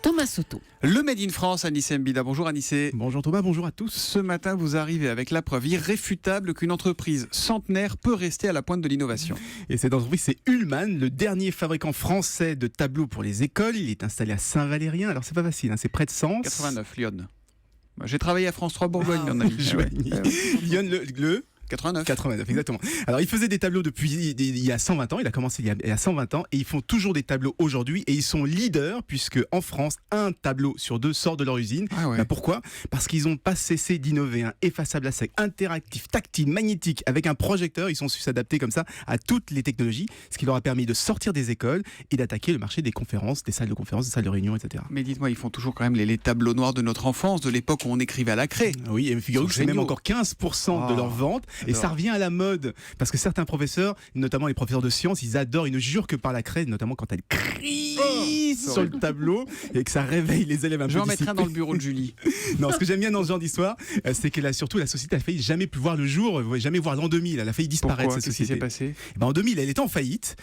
Thomas Soto. Le Made in France, Anissé Mbida. Bonjour Anissé. Bonjour Thomas, bonjour à tous. Ce matin, vous arrivez avec la preuve irréfutable qu'une entreprise centenaire peut rester à la pointe de l'innovation. Et cette entreprise, c'est Ullmann, le dernier fabricant français de tableaux pour les écoles. Il est installé à Saint-Valérien. Alors c'est pas facile, c'est près de Sens. 89, Lyon. J'ai travaillé à France 3 Bourgogne, mon ami. Lyon, le 89, exactement. Alors, il faisait des tableaux depuis il y a 120 ans. Il a commencé il y a 120 ans et ils font toujours des tableaux aujourd'hui et ils sont leaders puisque en France, un tableau sur deux sort de leur usine. Ah ouais. Pourquoi ? Parce qu'ils n'ont pas cessé d'innover. Effaçable à sec, interactif, tactile, magnétique, avec un projecteur. Ils sont su s'adapter comme ça à toutes les technologies, ce qui leur a permis de sortir des écoles et d'attaquer le marché des conférences, des salles de conférences, des salles de réunion, etc. Mais dites-moi, ils font toujours quand même les tableaux noirs de notre enfance, de l'époque où on écrivait à la craie. Oui, et figurez-vous que c'est même encore 15% de leurs ventes. Et ça revient à la mode, parce que certains professeurs, notamment les professeurs de sciences, ils adorent, ils ne jurent que par la craie, notamment quand elle crie sur le tableau et que ça réveille les élèves un peu. Je vais en mettre un dans le bureau de Julie. Non, ce que j'aime bien dans ce genre d'histoire, c'est que surtout la société a failli jamais plus voir le jour, jamais voir l'an 2000, elle a failli disparaître. Pourquoi ? Cette société. Qu'est-ce qui s'est passé ? En 2000, elle était en faillite,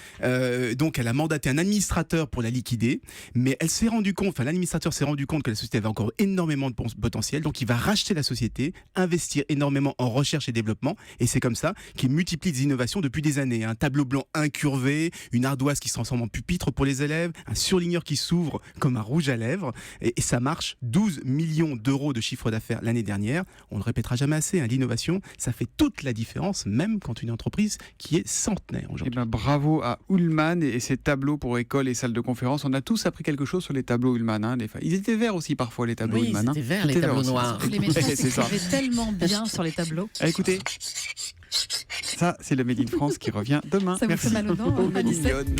donc elle a mandaté un administrateur pour la liquider, mais elle s'est rendu compte, l'administrateur s'est rendu compte que la société avait encore énormément de potentiel, donc il va racheter la société, investir énormément en recherche et développement, et c'est comme ça qu'il multiplie des innovations depuis des années. Un tableau blanc incurvé, une ardoise qui se transforme en pupitre pour les élèves, un surligneur qui s'ouvre comme un rouge à lèvres, et ça marche. 12 millions d'euros de chiffre d'affaires l'année dernière. On ne le répétera jamais assez, l'innovation, ça fait toute la différence, même quand une entreprise qui est centenaire aujourd'hui. Bravo à Ullmann et ses tableaux pour écoles et salles de conférence. On a tous appris quelque chose sur les tableaux Ullmann. Ils étaient verts aussi parfois, les tableaux Ullmann. Oui, ils étaient verts, les tableaux noirs. Les méchants s'écrivaient tellement bien sur les tableaux. Écoutez, ça c'est le Made in France qui revient demain. Ça vous fait mal aux dents, Anissé ? Mignonne.